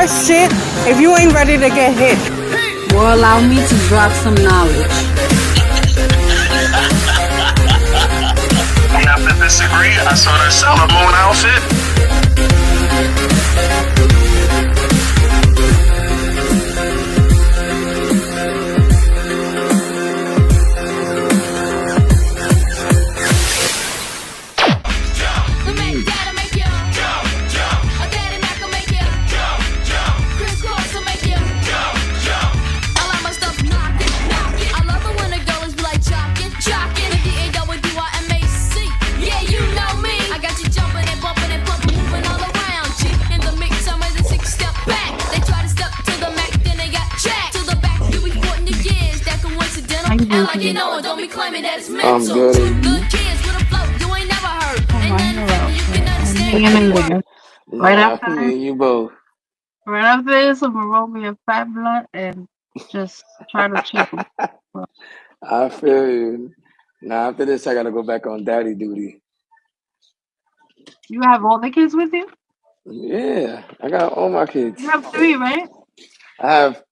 shit if you ain't ready to get hit. Well, allow me to drop some knowledge. We have to disagree. I saw that Sailor Moon outfit. I'm good. Hanging in there. Right Nah, after for me this, and you both. right after this, I'm gonna roll me a fat blunt and just try to chill. I feel you. Nah, after this, I gotta go back on daddy duty. You have all the kids with you? Yeah, I got all my kids. You have three, right? I have.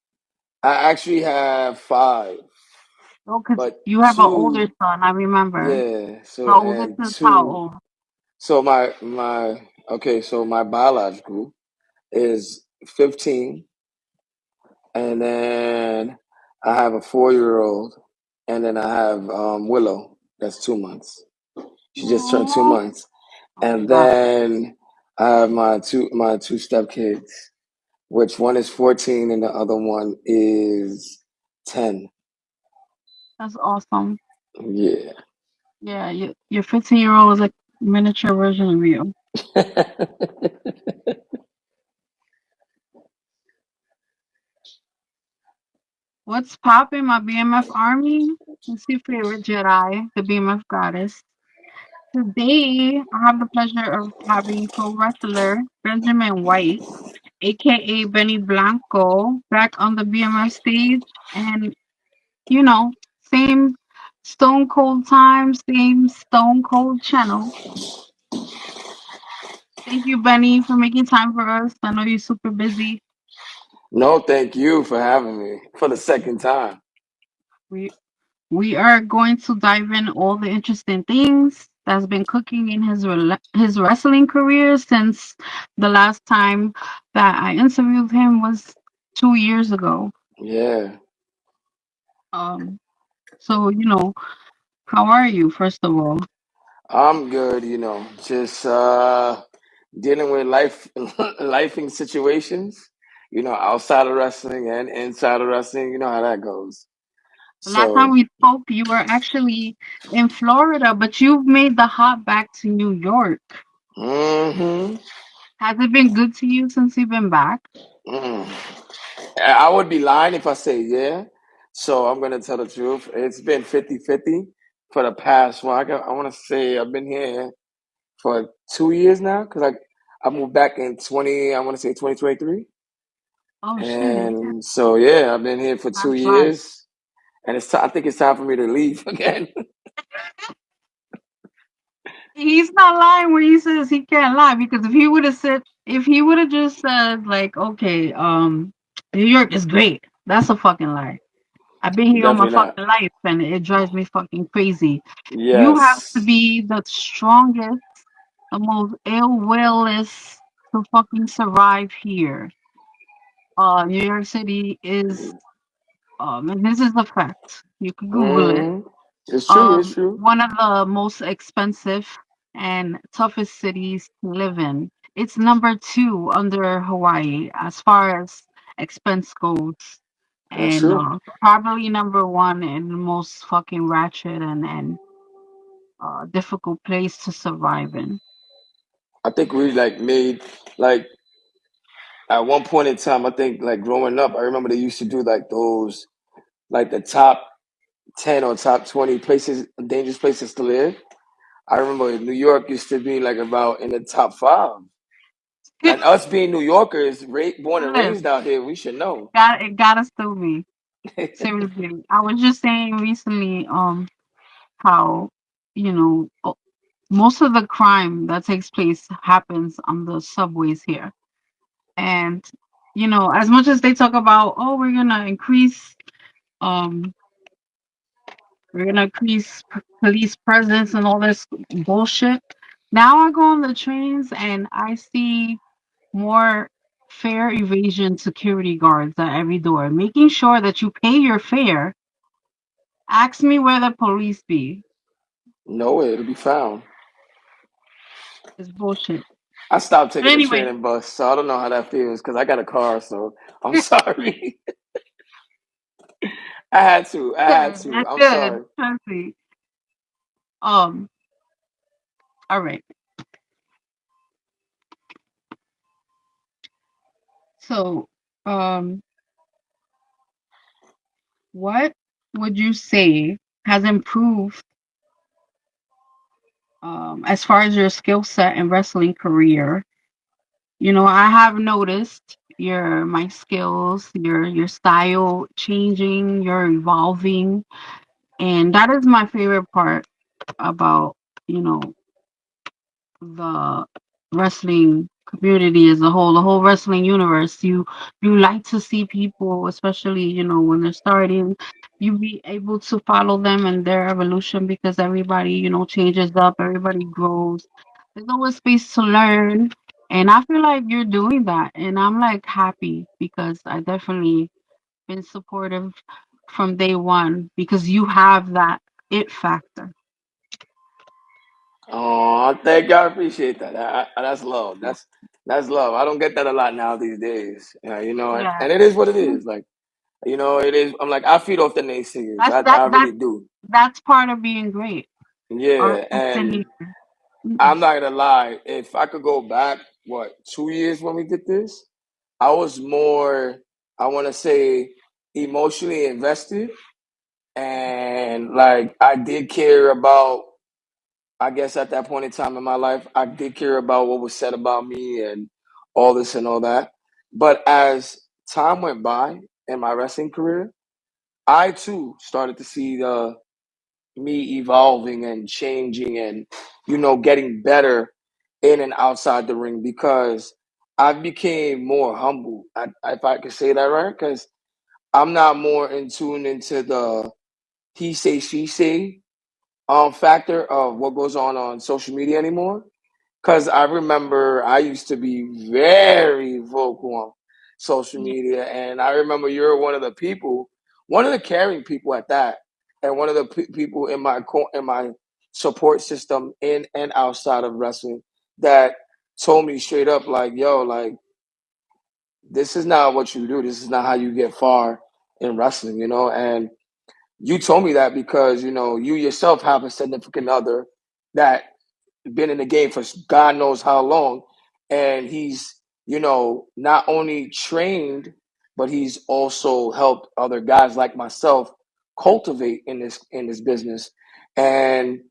I actually have five, Oh, because but you have an older two. son. I remember. Yeah. The So oldest and is how two. old? So my okay. So my biological is 15, and then I have a 4-year-old, and then I have Willow. That's 2 months. She just turned two Oh, months, okay, and got it. then I have my two stepkids, which one is 14 and the other one is 10. That's awesome. Yeah. Yeah, your 15-year-old is a miniature version of you. What's poppin', my BMF army? It's your favorite Jedi, the BMF goddess. Today, I have the pleasure of having pro wrestler Benjamin White, aka Benny Blanco, back on the BMF stage. And, you know, same Stone Cold time, same Stone Cold channel. Thank you, Benny, for making time for us. I know you're super busy. No, thank you for having me for the second time. We we are going to dive in all the interesting things that's been cooking in his wrestling career since the last time that I interviewed him was 2 years ago. Yeah. Um, so how are you, first of all? I'm good, just dealing with lifing situations, outside of wrestling and inside of wrestling, you know how that goes. The last time So, we spoke, you were actually in Florida, but you've made the hop back to New York. hmm Has it been good to you since you've been back? mm. I would be lying if I say yeah. So I'm gonna tell the truth. It's been 50-50 for the past. Well, I want to say I've been here for 2 years now because I moved back in 20. I want to say 2023, Oh shit, and so yeah, I've been here for two time flies. years, and I think it's time for me to leave again. He's not lying when he says he can't lie because if he would have just said like, okay, New York is great, that's a fucking lie. I've been here all my Definitely not. fucking life and it drives me fucking crazy. You have to Yes. be the strongest, the most ill willest to fucking survive here. New York City is and this is a fact. You can Google it. hmm It's true. It's true. One of the most expensive and toughest cities to live in. It's number two under Hawaii as far as expense goes, That's and true. probably number one in the most fucking ratchet and difficult place to survive in. I think we made like at one point in time. I think like growing up, I remember they used to do like those like the top 10 or top 20 places, dangerous places to live. I remember New York used to be like about in the top five. And us being New Yorkers, born and Live. raised out here, we should know. It gotta still be. Seriously. I was just saying recently, how, you know, most of the crime that takes place happens on the subways here. And, you know, as much as they talk about, oh, we're gonna increase, um, police presence and all this bullshit. Now I go on the trains and I see more fare evasion security guards at every door, making sure that you pay your fare. Ask me where the police be. Nowhere to be found. It's bullshit. I stopped But taking the train anyway, and bus, so I don't know how that feels because I got a car, so I'm sorry. I had to. I had good. to. That's I'm good. sorry. Trust me. Um, all right. So, um, what would you say has improved as far as your skill set and wrestling career? You know, I have noticed my skills, your style changing, you're evolving, and that is my favorite part about, you know, the wrestling community as a whole, the whole wrestling universe. You like to see people, especially, you know, when they're starting, you be able to follow them and their evolution because everybody, you know, changes up, everybody grows. There's always space to learn. And I feel like you're doing that. And I'm like happy because I definitely been supportive from day one because you have that it factor. Oh, thank God. I appreciate that. That's love. That's love. I don't get that a lot now these days. You know, Yeah. and it is what it is. Like, you know, it is. I'm like, I feed off the naysayers. That's I really do. that's part of being great. Or Yeah, and I'm not gonna lie. If I could go back, what, 2 years when we did this, I was more, I want to say, emotionally invested, and like I did care about. I guess at that point in time in my life, I did care about what was said about me and all this and all that. But as time went by in my wrestling career, I too started to see the me evolving and changing and getting better in and outside the ring because I became more humble, if I could say that right, because I'm not more in tune into the he say she say factor of what goes on social media anymore. Because I remember I used to be very vocal on social Yeah. media, and I remember you're one of the people, one of the caring people at that, and one of the people in my support system in and outside of wrestling that told me straight up, like, yo, like, this is not what you do. This is not how you get far in wrestling, and you told me that because you yourself have a significant other that been in the game for God knows how long, and he's not only trained, but he's also helped other guys like myself cultivate in this business. And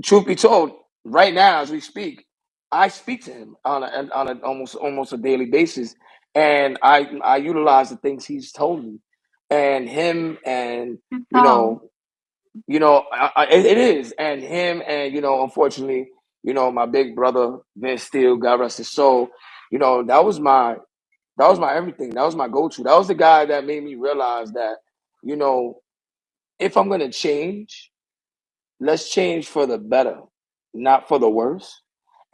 truth be told, right now as we speak, I speak to him on a almost a daily basis, and I utilize the things he's told me, and him and you So, know it is, and him, and unfortunately, my big brother Vince Steele, God rest his soul. That was my everything. That was my go-to. That was the guy that made me realize that, you know, if I'm gonna change, let's change for the better, not for the worse.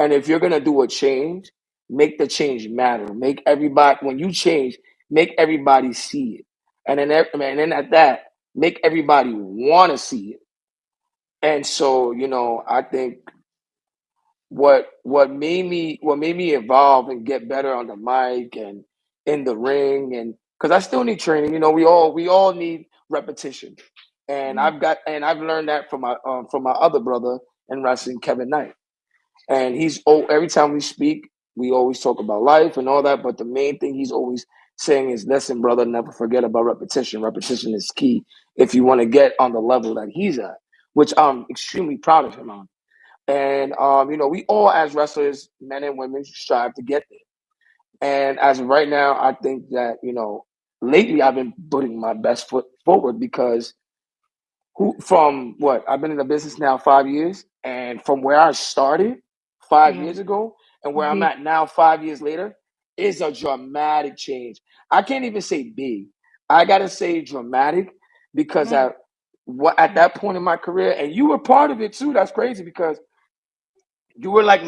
And if you're gonna do a change, make the change matter. Make everybody when you change, make everybody see it, and then at that, make everybody want to see it. And so, I think what made me evolve and get better on the mic and in the ring, and because I still need training. We all need repetition, and mm, I've learned that from my other brother in wrestling, Kevin Knight. And every time we speak, we always talk about life and all that, but the main thing he's always saying is, listen, brother, never forget about repetition. Repetition is key if you want to get on the level that he's at, which I'm extremely proud of him on. And we all as wrestlers, men and women, strive to get there. And as of right now, I think that lately I've been putting my best foot forward because from what I've been in the business now 5 years, and from where I started five yeah, years ago and where I'm big, at now 5 years later, is a dramatic change. I can't even say big. I gotta say dramatic because Yeah. at that point in my career, and you were part of it too. That's crazy because you were like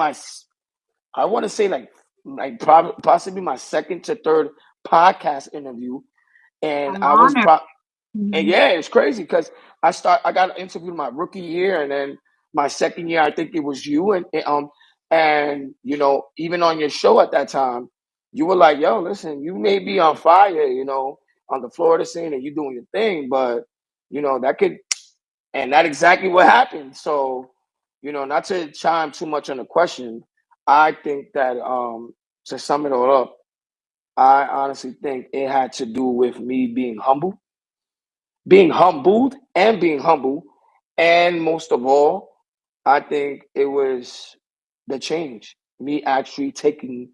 I want to say like possibly my second to third podcast interview, and I'm I was honored. and Mhm. yeah, it's crazy because I got interviewed my rookie year, and then my second year, I think it was you, and you know, even on your show at that time, you were like, "Yo, listen, you may be on fire, you know, on the Florida scene, and you doing your thing, but you know that could," and that exactly what happened. So, you know, not to chime too much on the question, I think that to sum it all up, I honestly think it had to do with me being humbled and being humble. And most of all, I think it was the change. Me actually taking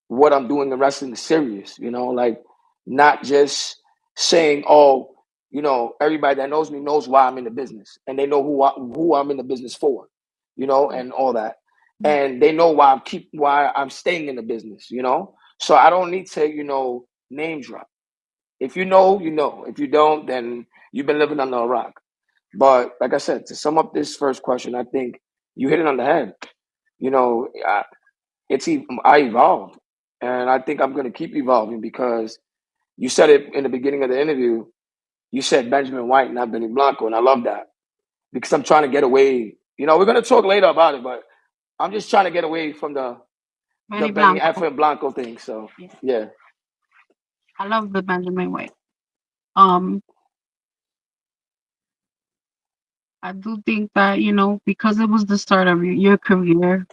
what I'm doing the wrestling serious, you know, like not just saying, oh, you know, everybody that knows me knows why I'm in the business and they know who I'm in the business for, you know, and all that. And they know why I'm staying in the business, you know. So I don't need to, you know, name drop. If you know, you know. If you don't, then you've been living under a rock. But like I said, to sum up this first question, I think you hit it on the head. You know, I evolved, and I think I'm going to keep evolving because you said it in the beginning of the interview. You said Benjamin White, not Benny Blanco, and I love that because I'm trying to get away. You know, we're going to talk later about it, but I'm just trying to get away from the Benny Benny Blanco. F and Blanco thing. So Yeah. yeah. I love the Benjamin Way. Um, I do think that, you know, because it was the start of your career,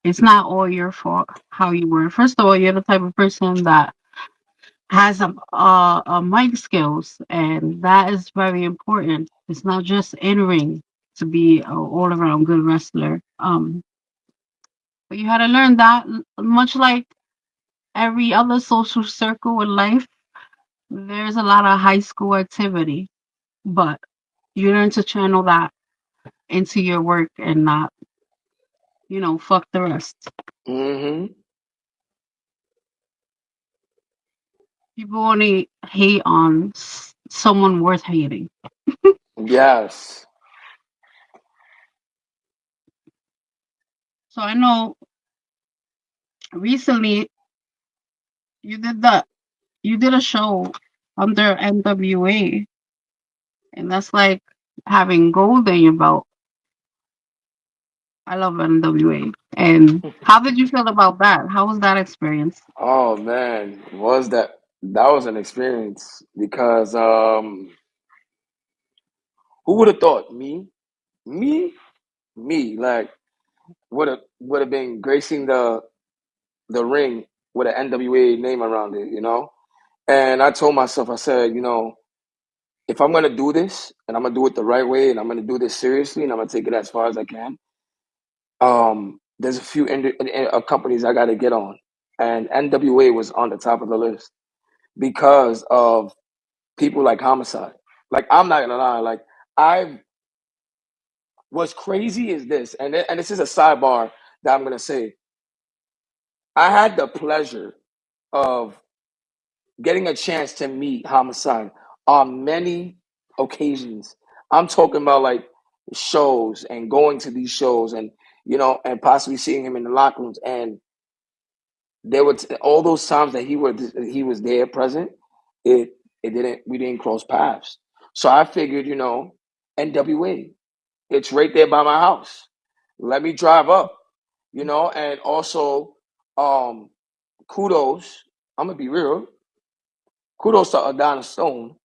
it's not all your fault how you were. First of all, you're the type of person that has a mic skills, and that is very important. It's not just entering to be a all around good wrestler. But you had to learn that, much like every other social circle in life. There's a lot of high school activity, but you learn to channel that into your work and not, you know, fuck the rest. Hmm. People only hate on someone worth hating. Yes. So I know recently you did that. You did a show under NWA, and that's like having gold in your belt. I love NWA. And how did you feel about that? How was that experience? Oh man, that was an experience because who would have thought me me like would have been gracing the ring with an NWA name around it, you know? And I told myself, I said, you know, if I'm gonna do this and I'm gonna do it the right way and I'm gonna do this seriously and I'm gonna take it as far as I can, there's a few companies I gotta get on. And NWA was on the top of the list because of people like Homicide. Like I'm not gonna lie, like I what's crazy is this, and this is a sidebar that I'm gonna say. I had the pleasure of getting a chance to meet Homicide on many occasions. I'm talking about like shows and going to these shows and you know and possibly seeing him in the locker rooms and there were all those times that he was there present. It didn't we didn't cross paths. So I figured, you know, NWA, it's right there by my house. Let me drive up, you know, and also um kudos. I'm gonna be real. Kudos to Adonis Stone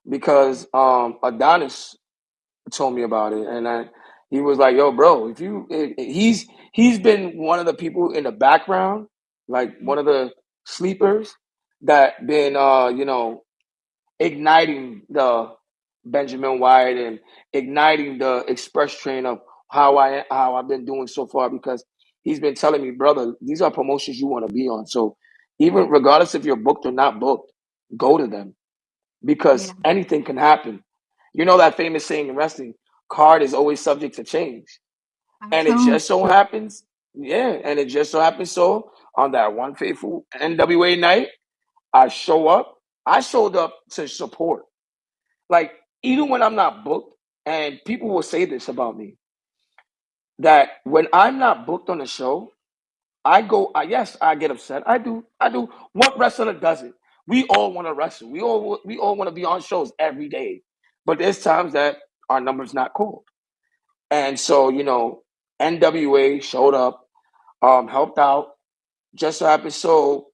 because Adonis told me about it, and he was like, "Yo, bro, he's been one of the people in the background, like one of the sleepers that been you know igniting the Benjamin Wyatt and igniting the express train of how I've been doing so far because he's been telling me, brother, these are promotions you want to be on. So even regardless if you're booked or not booked, go to them Yeah, because anything can happen. You know that famous saying in wrestling, card is always subject to change. And it just so absolutely. happens Yeah, and it just so happened so on that one fateful NWA night, I show up. I showed up to support. Like, even when I'm not booked, and people will say this about me, that when I'm not booked on a show, I go, yes, I get upset. I do. I do. What wrestler doesn't? We all want to wrestle. We all want to be on shows every day. But there's times that our number's not called. And so, NWA showed up, helped out. Just so happened so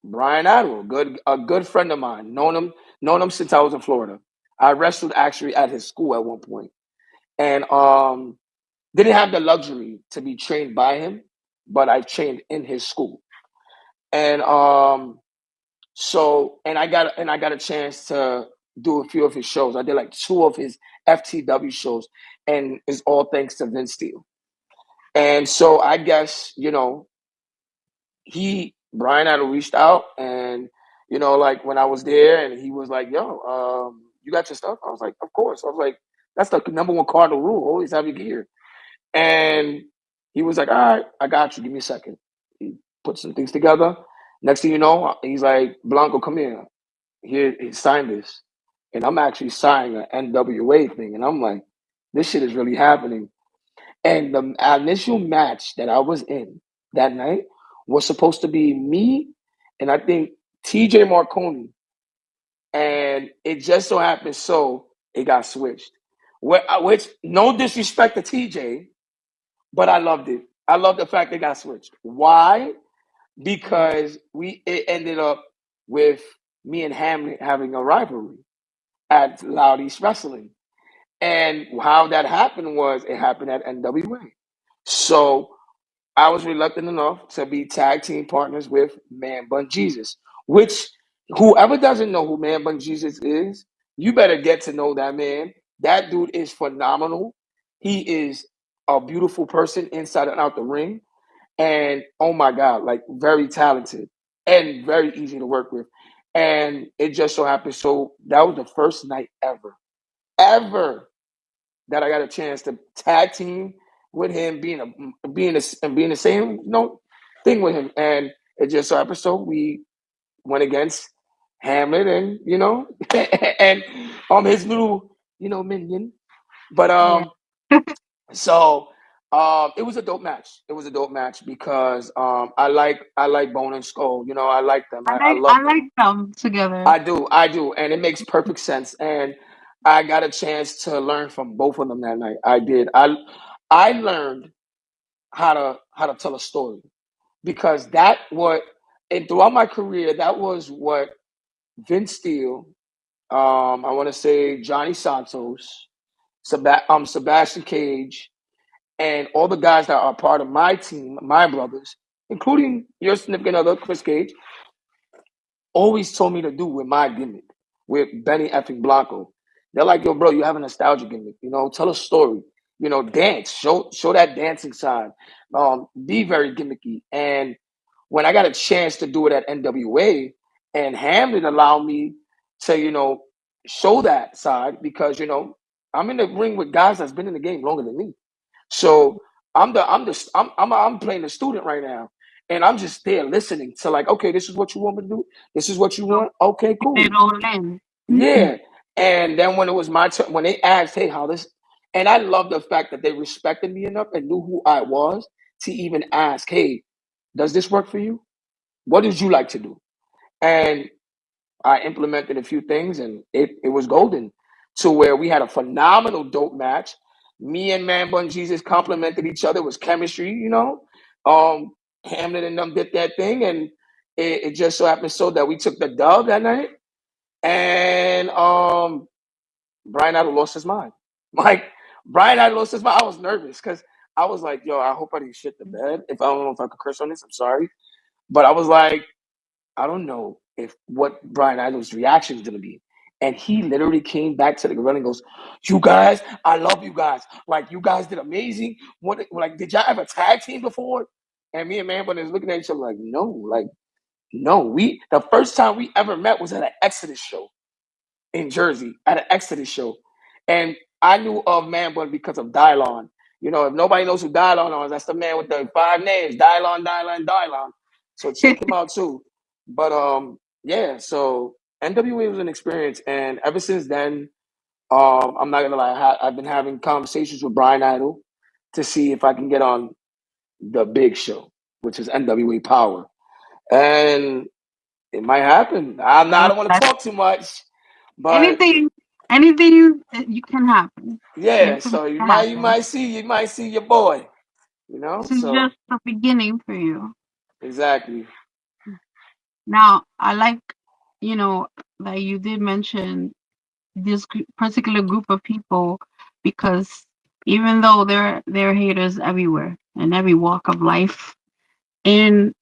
Brian Adderall, a good friend of mine, known him since I was in Florida. I wrestled actually at his school at one point, and didn't have the luxury to be trained by him, but I trained in his school, and I got a chance to do a few of his shows. I did like two of his FTW shows, and it's all thanks to Vince Steele. And so I guess Brian had reached out, and like when I was there, and he was like, "Yo, you got your stuff?" I was like, "Of course." I was like, "That's the number one cardinal rule: always have your gear." And he was like, "All right, I got you. Give me a second." He put some things together. Next thing you know, he's like, "Blanco, come here. Here, sign this." And I'm actually signing an NWA thing, and I'm like, "This shit is really happening." And the initial match that I was in that night was supposed to be me and I think TJ Marconi. And it just so happened so it got switched. Which no disrespect to TJ, but I loved it. I love the fact it got switched. Why? Because it ended up with me and Hamlet having a rivalry at Loud East Wrestling. And how that happened was it happened at NWA. So I was reluctant enough to be tag team partners with Man Bun Jesus, which whoever doesn't know who Man Bun Jesus is, you better get to know that man. That dude is phenomenal. He is a beautiful person inside and out the ring. And oh my God, like very talented and very easy to work with. And it just so happened. So that was the first night ever that I got a chance to tag team with him, being the same thing with him, and it just so happened so we went against Hamlet, and and his little minion, but Yeah. so it was a dope match. It was a dope match because I like Bone and Skull. I like them. I I love them. like them together. I do, and it makes perfect sense. And I got a chance to learn from both of them that night. I did. I learned how to tell a story because and throughout my career, that was what Vince Steele, I want to say Johnny Santos, Sebastian Cage, and all the guys that are part of my team, my brothers, including your significant other, Chris Cage, always told me to do with my gimmick, with Benny effing Blanco. They're like, "Yo, bro, you have a nostalgia gimmick. Tell a story. Dance. Show that dancing side. Be very gimmicky." And when I got a chance to do it at NWA, and Hamlin allowed me to, show that side because I'm in the ring with guys that's been in the game longer than me. So I'm playing the student right now, and I'm just there listening to like, okay, this is what you want me to do. This is what you So want. Okay, they cool. roll in. Yeah. And then when it was my turn, when they asked, "Hey, how this?" and I love the fact that they respected me enough and knew who I was to even ask, "Hey, does this work for you? What did you like to do?" And I implemented a few things, and it was golden to where we had a phenomenal dope match. Me and Man Bun Jesus complimented each other. It was chemistry. Um, Hamlin and them did that thing, and it just so happened so that we took the dub that night. And Brian Idol lost his mind. Like Brian Idol lost his mind. I was nervous because I was like, "Yo, I hope I didn't shit the bed. If I don't know if I could curse on this, I'm sorry." But I was like, I don't know if what Brian Idol's reaction is gonna be. And he literally came back to the gorilla and goes, "You guys, I love you guys. Like you guys did amazing. Did y'all ever tag team before?" And me and Man Bun is looking at each other like, no, no. The first time we ever met was at an Exodus show in Jersey, at an Exodus show. And I knew of Man Bun because of Dylon. if nobody knows who Dylon is, that's the man with the 5 names: Dylon, Dylon, Dylon. So check him out too. But yeah. So NWA was an experience, and ever since then, I'm not gonna lie, I've been having conversations with Brian Idol to see if I can get on the big show, which is NWA Power, and it might happen. I don't want to talk too much, but anything you can happen. yeah. Anything So you can might happen. see your boy. This is So just the beginning for you. exactly. Now, I like, that you did mention this particular group of people, because even though there are haters everywhere in every walk of life, in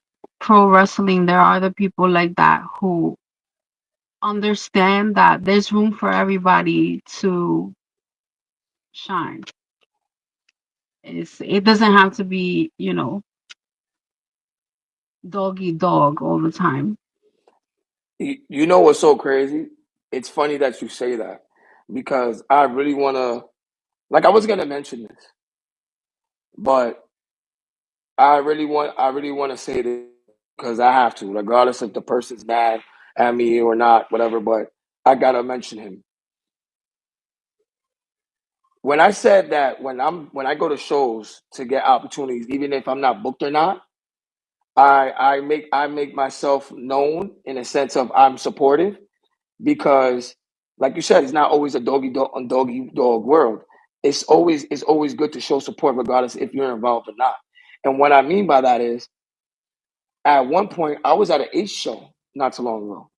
pro wrestling there are other people like that who understand that there's room for everybody to shine. It doesn't have to be, dog eat dog all the time. You know what's so crazy? It's funny that you say that because I really want to, like, I was gonna mention this, but I really want to say this because I have to, regardless if the person's mad at me or not, whatever. But I gotta mention him. When I said that when I go to shows to get opportunities, even if I'm not booked or not, I make myself known in a sense of I'm supportive because, like you said, it's not always a doggy dog world. It's always good to show support regardless if you're involved or not. And what I mean by that is, at one point I was at an Ace show not too long ago,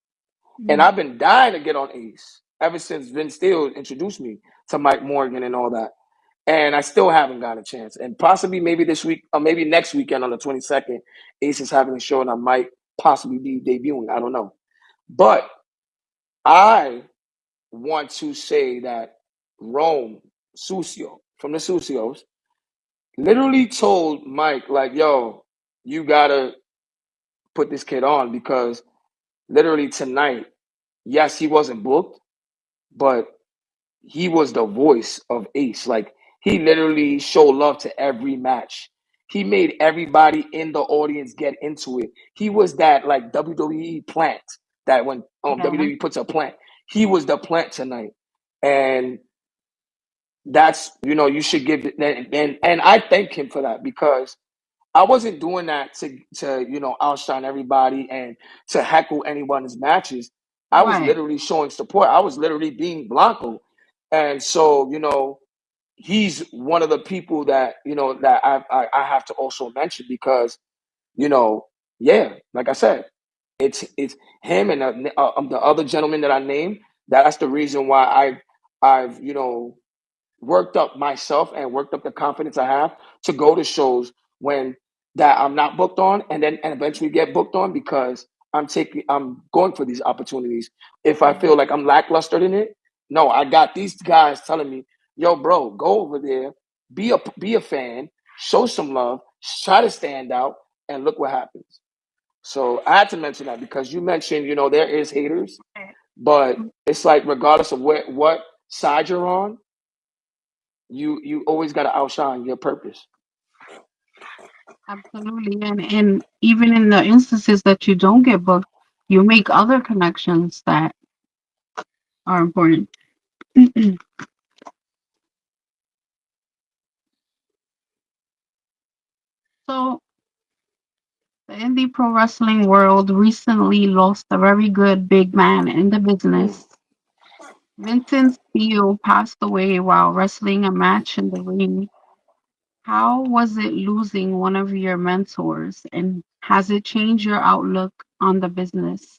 and I've been dying to get on Ace ever since Vince Steele introduced me to Mike Morgan and all that. And I still haven't got a chance. And possibly maybe this week or maybe next weekend on the 22nd, Ace is having a show and I might possibly be debuting. I don't know. But I want to say that Rome Sucio from the Sucios literally told Mike, like, yo, you gotta put this kid on because literally tonight, yes, he wasn't booked, but he was the voice of Ace. Like, he literally showed love to every match. He made everybody in the audience get into it. He was that like WWE plant that when WWE puts a plant, he was the plant tonight. And that's, you should give it, and I thank him for that because I wasn't doing that to outshine everybody and to heckle anyone's matches. I was Right. literally showing support. I was literally being Blanco. And so, he's one of the people that, that I have to also mention because, yeah, like I said, it's him and the other gentleman that I named. That's the reason why I've worked up myself and worked up the confidence I have to go to shows when that I'm not booked on and eventually get booked on because I'm going for these opportunities. If I feel like I'm lackluster in it, no, I got these guys telling me, yo, bro, go over there, be a fan, show some love, try to stand out, and look what happens. So I had to mention that because you mentioned, there is haters, but it's like regardless of what side you're on, you always got to outshine your purpose. Absolutely. And even in the instances that you don't get booked, you make other connections that are important. So, the indie pro wrestling world recently lost a very good big man in the business. Vincent Steele passed away while wrestling a match in the ring. How was it losing one of your mentors, and has it changed your outlook on the business?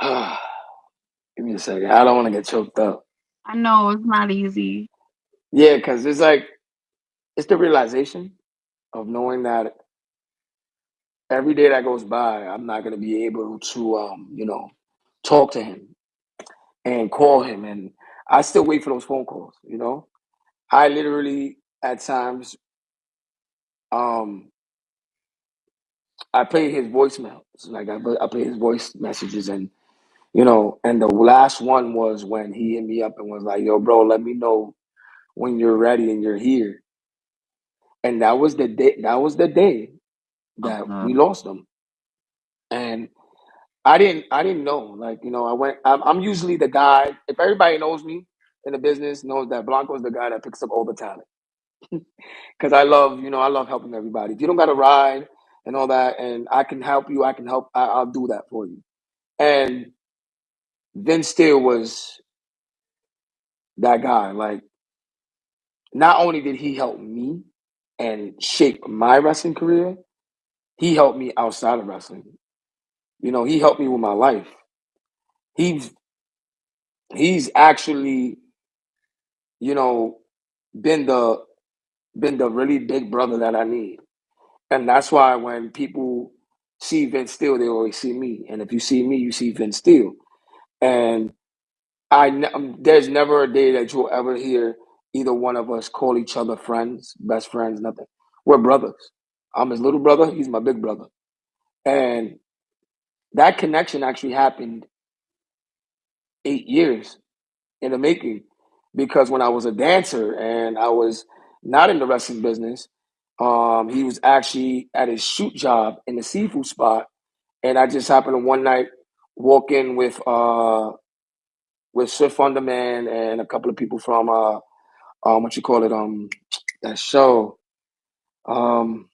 Give me a second. I don't want to get choked up. I know it's not easy. Yeah, because it's the realization of knowing that every day that goes by, I'm not going to be able to, talk to him and call him. And I still wait for those phone calls, I literally, at times, um, I play his voicemails. Like, I play his voice messages and the last one was when he hit me up and was like, yo, bro, let me know when you're ready and you're here. And that was the day. That was the day that we Okay. lost him. And I didn't know. Like, I went. I'm usually the guy. If everybody knows me in the business, knows that Blanco is the guy that picks up all the talent. Because I love helping everybody. If you don't got a ride and all that, and I can help you, I can help. I'll do that for you. And Vince Steele was that guy. Like, not only did he help me and shape my wrestling career, he helped me outside of wrestling. He helped me with my life. He's he's actually, you know, been the been the really big brother that I need. And that's why when people see Vince Steele, they always see me. And if you see me, you see Vince Steele. And there's never a day that you'll ever hear either one of us call each other friends, best friends, nothing. We're brothers. I'm his little brother. He's my big brother. And that connection actually happened 8 years in the making, because when I was a dancer and I was not in the wrestling business, he was actually at his shoot job in the seafood spot, and I just happened to one night walk in with Swift on Demand and a couple of people from what you call it, that show, um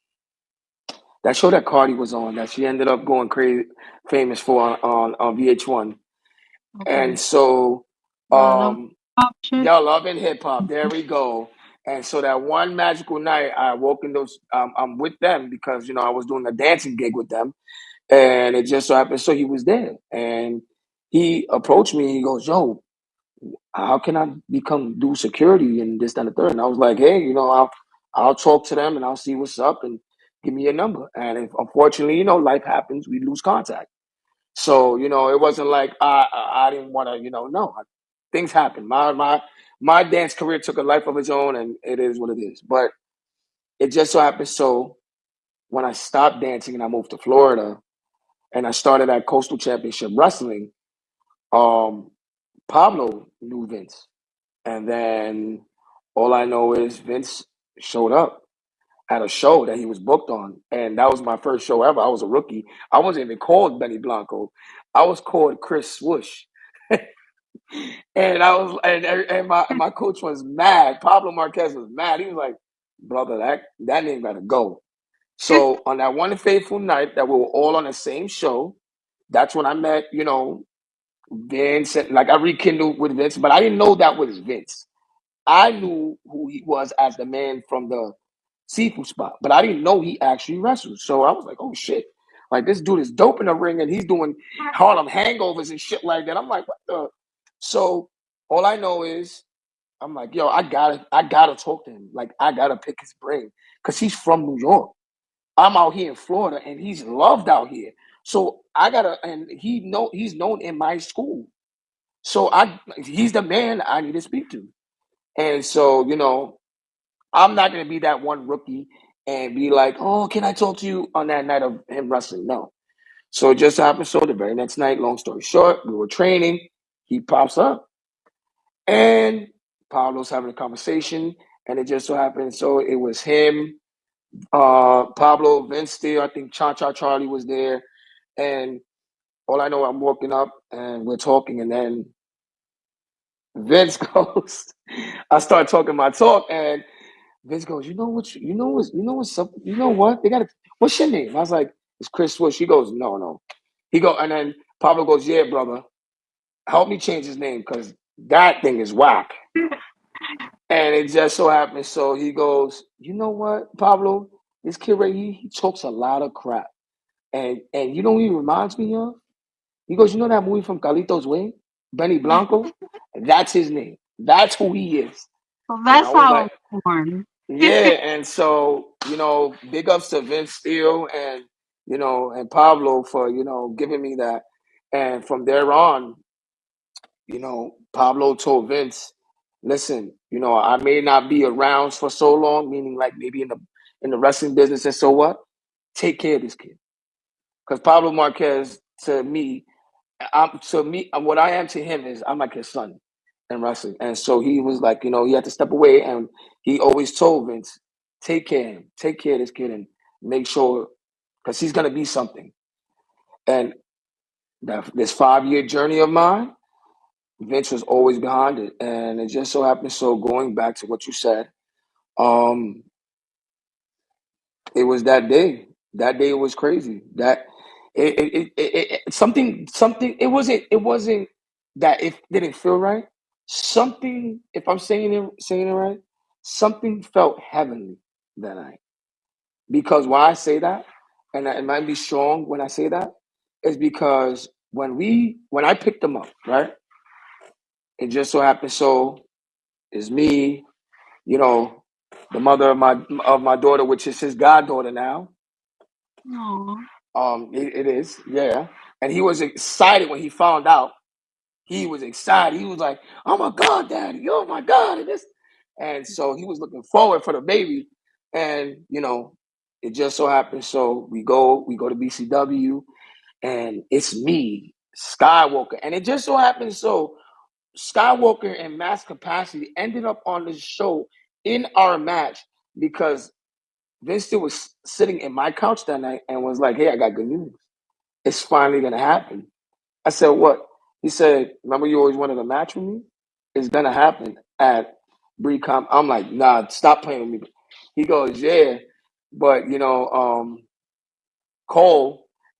that show that Cardi was on, that she ended up going crazy famous for on VH1. Okay. And so Love um pop shit. y'all loving hip hop. There we go. And so that one magical night, I woke in those. I'm with them because I was doing a dancing gig with them, and it just so happened. So he was there, and he approached me. He goes, "Yo, how can I become do security and this that, and the third?" And I was like, "Hey, I'll talk to them and I'll see what's up and give me your number." And if, unfortunately, life happens. We lose contact. So it wasn't like I didn't want to. No, things happen. My dance career took a life of its own, and it is what it is. But it just so happened. So when I stopped dancing and I moved to Florida and I started at Coastal Championship Wrestling, um, Pablo knew Vince, and then all I know is Vince showed up at a show that he was booked on, and that was my first show ever. I was a rookie. I wasn't even called Benny Blanco. I was called Chris Swoosh. And I was, and my coach was mad. Pablo Marquez was mad. He was like, "Brother, that name gotta go." So on that one fateful night that we were all on the same show, that's when I met, Vince. Like, I rekindled with Vince, but I didn't know that was Vince. I knew who he was as the man from the seafood spot, but I didn't know he actually wrestled. So I was like, "Oh shit!" Like, this dude is dope in the ring, and he's doing Harlem hangovers and shit like that. I'm like, "What the?" So all I know is I'm like, "Yo, I gotta talk to him. Like, I gotta pick his brain because he's from New York. I'm out here in Florida, and he's loved out here. So I gotta, and he's known in my school. So he's the man I need to speak to. And so I'm not gonna be that one rookie and be like, "Oh, can I talk to you on that night of him wrestling?" No. So it just happened. So the very next night, long story short, we were training. He pops up, and Pablo's having a conversation, and it just so happened. So it was him, Pablo, Vince Steele. I think Cha Cha Charlie was there, and all I know, I'm walking up and we're talking, and then Vince goes. I start talking my talk, and Vince goes, what's up? You know what? They got to, what's your name? I was like, "It's Chris Swish." He goes, "No, no." And then Pablo goes, "Yeah, brother, help me change his name because that thing is whack." And it just so happens. So he goes, "You know what, Pablo? This kid right here, he talks a lot of crap. And you know who he reminds me of?" He goes, "You know that movie from Carlitos Way? Benny Blanco? That's his name. That's who he is." So And I that's was how like, it was born. yeah. And so, big ups to Vince Steele and, and Pablo for, giving me that. And from there on, Pablo told Vince, "Listen, I may not be around for so long, meaning like maybe in the wrestling business, and so what? Take care of this kid." Because Pablo Marquez, to me, what I am to him is I'm like his son. in wrestling. And so he was like, he had to step away, and he always told Vince, take care of him, take care of this kid, and make sure, because he's gonna be something. And this 5-year journey of mine, Vince was always behind it. And it just so happened, so going back to what you said, it was that day. That day was crazy. That something it wasn't that it didn't feel right. Something, if I'm saying it right, something felt heavenly that night. Because why I say that, and it might be strong when I say that, is because when I picked him up, right? It just so happened so is me, the mother of my daughter, which is his goddaughter now. No. It is, yeah. And he was excited when he found out. He was excited. He was like, "Oh my God, Daddy! Oh my God!" And so he was looking forward for the baby. And it just so happened. So we go to BCW, and it's me, Skywalker, and it just so happens so Skywalker and Max Capacity ended up on the show in our match because Vince still was sitting in my couch that night and was like, "Hey, I got good news. It's finally gonna happen." I said, "What?" He said, "Remember you always wanted a match with me? It's gonna happen at BreedCom." I'm like, "Nah, stop playing with me." He goes, "Yeah, but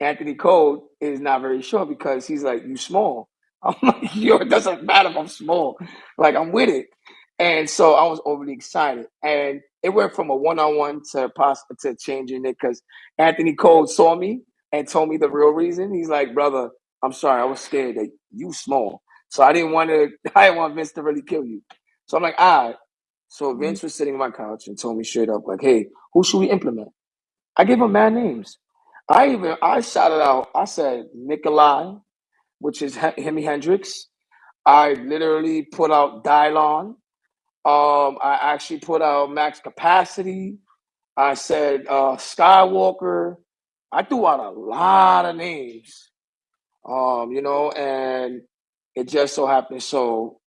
Anthony Cole is not very sure because he's like, you small." I'm like, "Yo, it doesn't matter if I'm small. Like, I'm with it." And so I was overly excited. And it went from a one-on-one to changing it because Anthony Cole saw me and told me the real reason. He's like, "Brother, I'm sorry, I was scared that you small. So I didn't want Vince to really kill you." So I'm like, all right. So Vince was sitting on my couch and told me straight up, like, "Hey, who should we implement?" I gave him mad names. I shouted out, I said Nikolai, which is Hemi Hendrix. I literally put out Dylon. I actually put out Max Capacity. I said Skywalker. I threw out a lot of names. And it just so happened so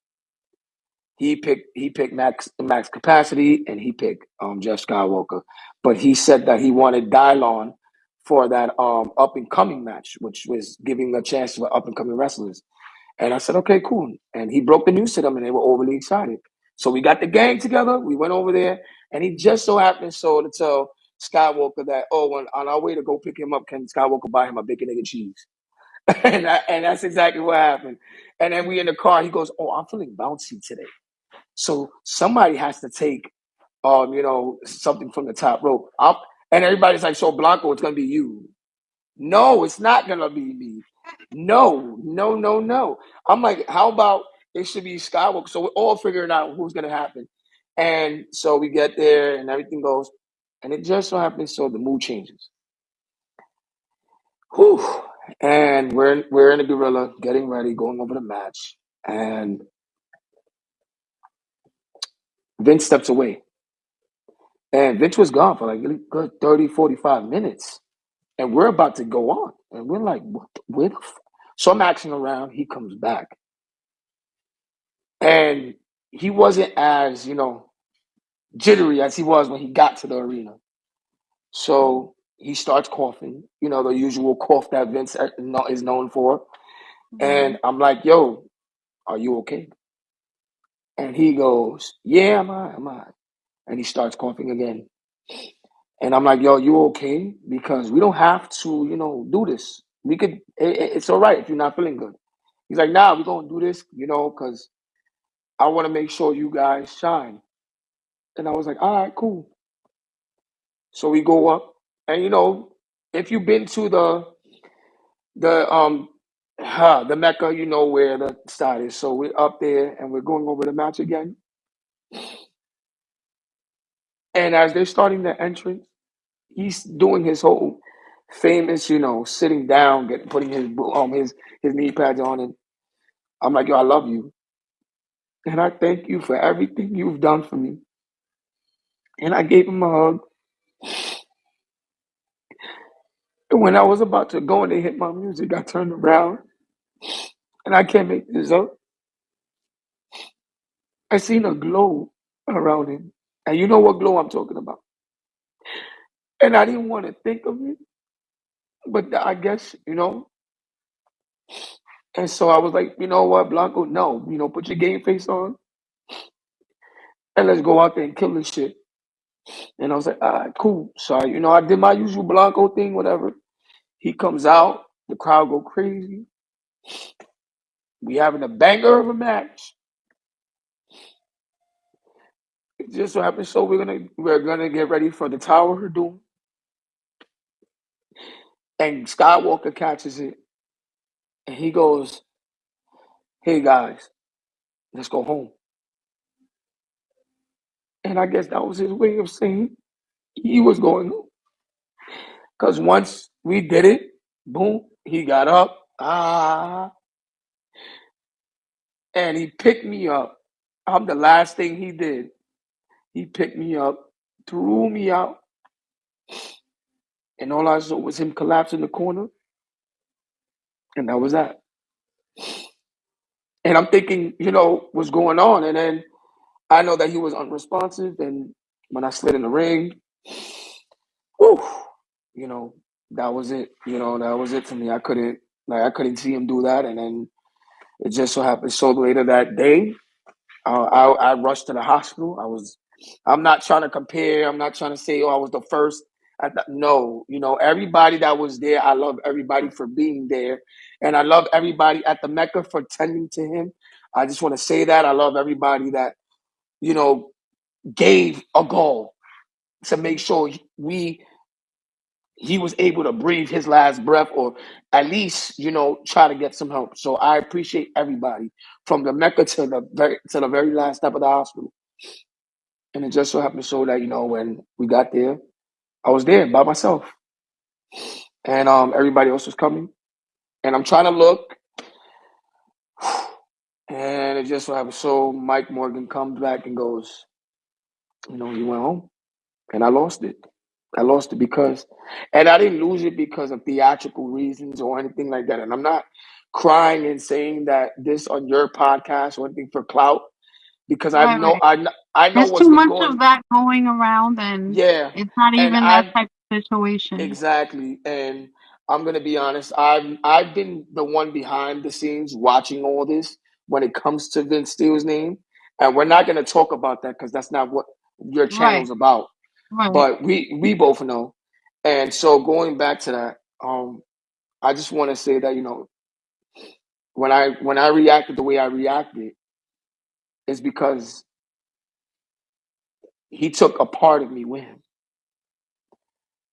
he picked Max Capacity, and he picked Jeff Skywalker. But he said that he wanted Dylon for that up and coming match, which was giving a chance to up and coming wrestlers. And I said, "Okay, cool." And he broke the news to them, and they were overly excited. So we got the gang together. We went over there, and he just so happened so to tell Skywalker that, when on our way to go pick him up, can Skywalker buy him a bacon, egg, and cheese? and that's exactly what happened. And then we in the car. He goes, "Oh, I'm feeling bouncy today. So somebody has to take, something from the top rope." And everybody's like, "So Blanco, it's gonna be you." No, it's not gonna be me. No, no, no, no. I'm like, how about it should be Skywalker? So we're all figuring out who's gonna happen. And so we get there and everything goes, and it just so happens so the mood changes. Whew. And we're in a gorilla, getting ready, going over the match, and Vince steps away. And Vince was gone for like a good 30, 45 minutes. And we're about to go on. And we're like, what? Where the So I'm asking around. He comes back. And he wasn't as, jittery as he was when he got to the arena. So he starts coughing, the usual cough that Vince is known for. And I'm like, "Yo, are you okay?" And he goes, "Yeah, I'm all right. And he starts coughing again. And I'm like, "Yo, you okay? Because we don't have to, do this. We could, it's all right if you're not feeling good." He's like, "Nah, we're going to do this, because I want to make sure you guys shine." And I was like, "All right, cool." So we go up, and if you've been to the Mecca, you know where the side is. So we're up there, and we're going over the match again. And as they're starting the entrance, he's doing his whole famous, sitting down, putting his knee pads on, and I'm like, "Yo, I love you, and I thank you for everything you've done for me." And I gave him a hug. And when I was about to go and they hit my music, I turned around, and I can't make this up. I seen a glow around him. And you know what glow I'm talking about. And I didn't want to think of it, but I guess, and so I was like, you know what, Blanco, no, put your game face on and let's go out there and kill this shit. And I was like, all right, cool. So, I did my usual Blanco thing, whatever. He comes out, the crowd go crazy. We having a banger of a match. It just so happens so we're gonna get ready for the Tower of Doom. And Skywalker catches it and he goes, hey guys, let's go home. And I guess that was his way of saying he was going home. Because once we did it, boom, he got up, and he picked me up. I'm the last thing he did. He picked me up, threw me out, and all I saw was him collapse in the corner, and that was that. And I'm thinking, what's going on? And then I know that he was unresponsive, and when I slid in the ring, whew, that was it. That was it for me. I couldn't see him do that, and then it just so happened. So later that day, I rushed to the hospital. I'm not trying to compare. I'm not trying to say, oh, I was the first. No, everybody that was there, I love everybody for being there. And I love everybody at the Mecca for tending to him. I just want to say that. I love everybody that, gave a goal to make sure he was able to breathe his last breath or at least, try to get some help. So I appreciate everybody from the Mecca to the very last step of the hospital. And it just so happened so that, when we got there, I was there by myself. And everybody else was coming. And I'm trying to look. And it just so happened so Mike Morgan comes back and goes, you went home. And I lost it. I lost it because, and I didn't lose it because of theatrical reasons or anything like that. And I'm not crying and saying that this on your podcast or anything for clout, because I Right, know right. I know There's what's too been much going. of that going around, and Yeah, it's not and even that type of situation. exactly, and I'm gonna be honest. I've been the one behind the scenes watching all this when it comes to Vince Steele's name, and we're not gonna talk about that because that's not what your Right, channel's about. right. But we both know, and so going back to that, I just want to say that when I reacted the way I reacted, is because he took a part of me with him.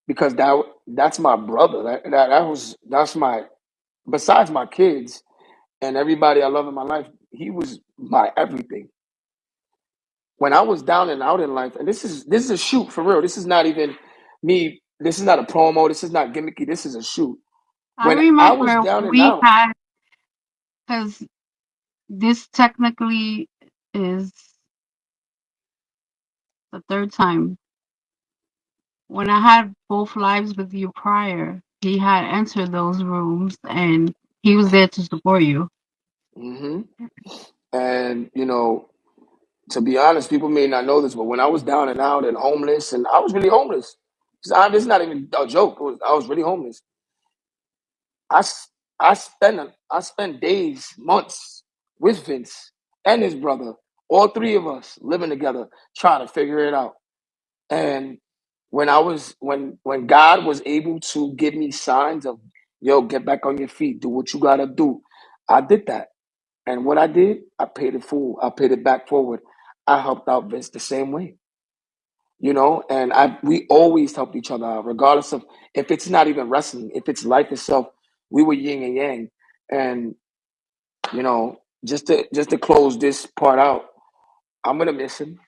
Because that's my brother. That's my, besides my kids and everybody I love in my life, he was my everything. When I was down and out in life, and this is a shoot for real. This is not even me. This is not a promo. This is not gimmicky. This is a shoot. I When I was remember down and we out, had, because this technically is the third time. When I had both lives with you prior, he had entered those rooms and he was there to support you. hmm and to be honest, people may not know this, but when I was down and out and homeless, and I was really homeless. This is not even a joke. I was really homeless. I, s- I spent days, months with Vince and his brother, all three of us living together, trying to figure it out. And when God was able to give me signs of, yo, get back on your feet, do what you gotta do, I did that. And what I did, I paid it full. I paid it back forward. I helped out Vince the same way, and we always helped each other out, regardless of if it's not even wrestling, if it's life itself. We were yin and yang, and just to close this part out, I'm gonna miss him.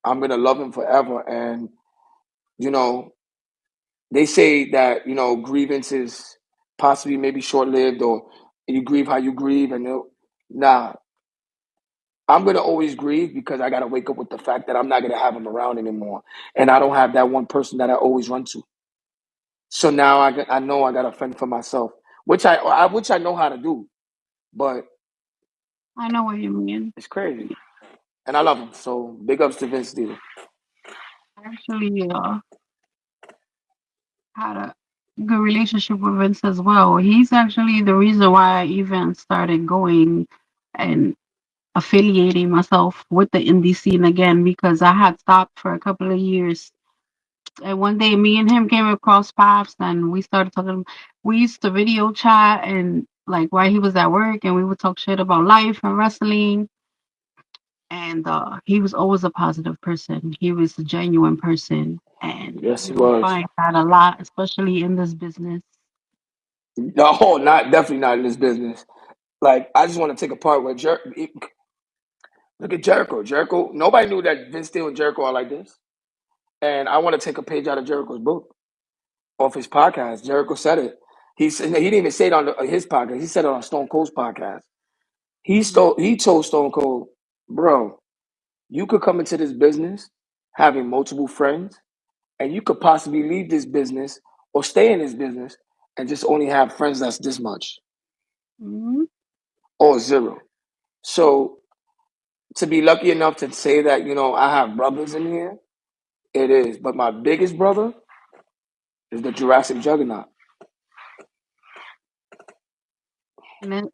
I'm gonna love him forever, and you know, they say that grievance is possibly maybe short lived, or you grieve how you grieve, and nah. I'm gonna always grieve because I gotta wake up with the fact that I'm not gonna have him around anymore, and I don't have that one person that I always run to. So now I know I got to fend for myself, which I know how to do, but I know what you mean. it's crazy. and I love him. So big ups to Vince Steele. Actually, had a good relationship with Vince as well. He's actually the reason why I even started going and affiliating myself with the indie scene again because I had stopped for a couple of years. And one day, me and him came across paths, and we started talking. We used to video chat, and like while he was at work, and we would talk shit about life and wrestling. And he was always a positive person. He was a genuine person, and Yes, he you don't was. find that a lot, especially in this business. No, not definitely not in this business. Like I just want to take apart what look at Jericho. Jericho. Nobody knew that Vince Steele and Jericho are like this. And I want to take a page out of Jericho's book, off his podcast. Jericho said it. He said he didn't even say it on his podcast. He said it on Stone Cold's podcast. Mhm. He told Stone Cold, bro, you could come into this business having multiple friends, and you could possibly leave this business or stay in this business and just only have friends that's this much Mhm. or zero. So to be lucky enough to say that, I have brothers in here, it is. But my biggest brother is the Jurassic Juggernaut. And then,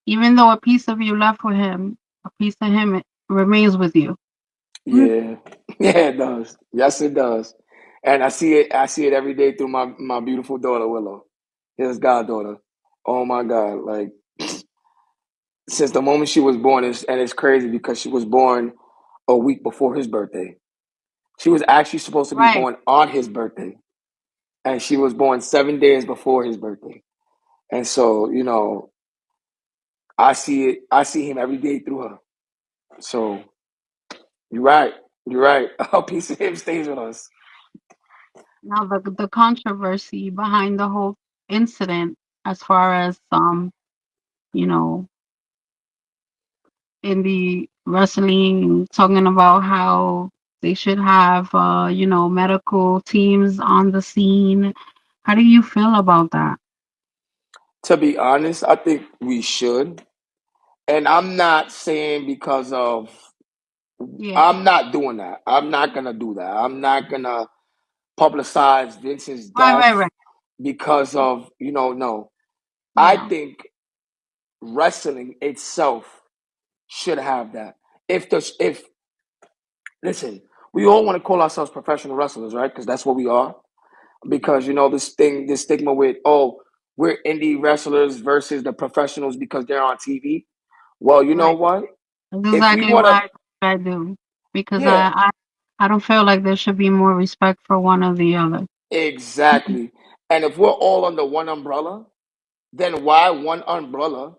even though a piece of you left with him, a piece of him remains with you. Yeah. Yeah, it does. Yes, it does. And I see it every day through my beautiful daughter, Willow, his goddaughter. Oh my God. Like since the moment she was born, and it's crazy because she was born a week before his birthday. She was actually supposed to be Right. born on his birthday, and she was born 7 days before his birthday. And so, I see it. I see him every day through her. So you're right. You're right. A piece of him stays with us. Now the controversy behind the whole incident, as far as you know, in the wrestling, talking about how they should have medical teams on the scene. How do you feel about that? To be honest, I think we should. And I'm not saying because of, Yeah. I'm not doing that. I'm not going to do that. I'm not going to publicize Vince's Right, right, death right. because of, no. I Yeah. think wrestling itself should have that. If listen, we all want to call ourselves professional wrestlers, right? Because that's what we are. Because this stigma with, oh, we're indie wrestlers versus the professionals because they're on TV. Well, you know Right. what? That's If we exactly want why to, I do. Because yeah, I don't feel like there should be more respect for one or the other. exactly. And if we're all under one umbrella, then why one umbrella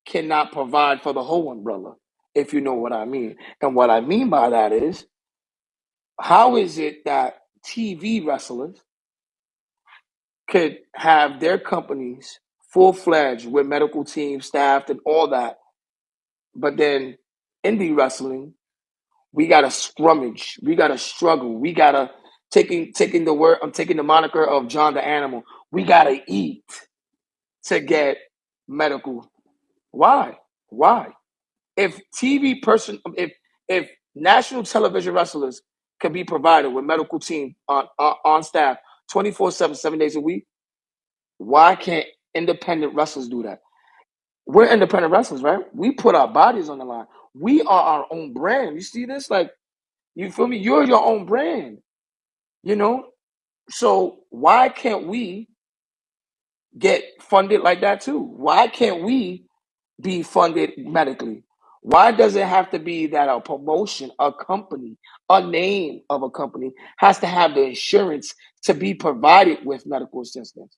cannot provide for the whole umbrella? If you know what I mean. And what I mean by that is, how is it that TV wrestlers could have their companies full fledged with medical teams, staffed, and all that, but then indie wrestling, we gotta scrummage, we gotta struggle, we gotta taking the word, I'm taking the moniker of John the Animal. We gotta eat to get medical. Why? Why? If if national television wrestlers can be provided with medical team on staff 24/7, 7 days a week, why can't independent wrestlers do that? We're independent wrestlers, right? We put our bodies on the line. We are our own brand. You see this? Like, you feel me? You're your own brand, you know? So why can't we get funded like that too? Why can't we be funded medically? Why does it have to be that a promotion, a company, a name of a company has to have the insurance to be provided with medical assistance?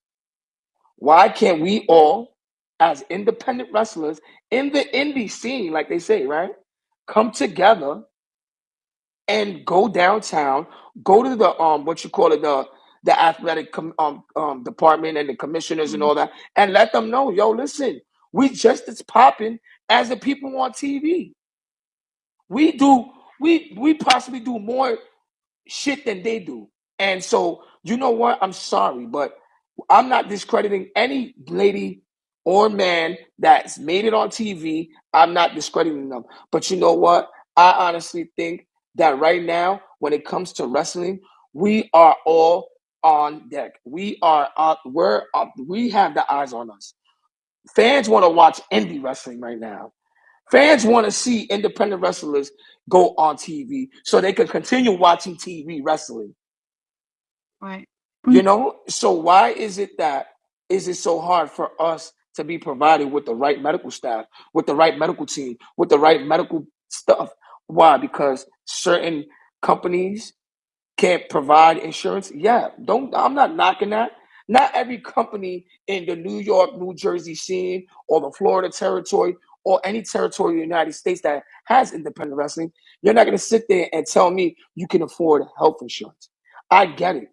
Why can't we all, as independent wrestlers in the indie scene, like they say, right, come together and go downtown, go to the what you call it, the athletic department and the commissioners and Mhm. all that, and let them know, yo, listen, we just as popping as the people on TV. We do we possibly do more shit than they do. And so, you know what? I'm sorry, but I'm not discrediting any lady or man that's made it on TV. I'm not discrediting them. But you know what? I honestly think that right now, when it comes to wrestling, we are all on deck. We are we're we have the eyes on us. Fans want to watch indie wrestling right now. Fans want to see independent wrestlers go on TV so they can continue watching TV wrestling. Right. You know, so why is it so hard for us to be provided with the right medical staff, with the right medical team, with the right medical stuff? Why? Because certain companies can't provide insurance. Yeah, don't. I'm not knocking that. Not every company in the New York, New Jersey scene, or the Florida territory, or any territory in the United States that has independent wrestling, you're not going to sit there and tell me you can afford health insurance. I get it.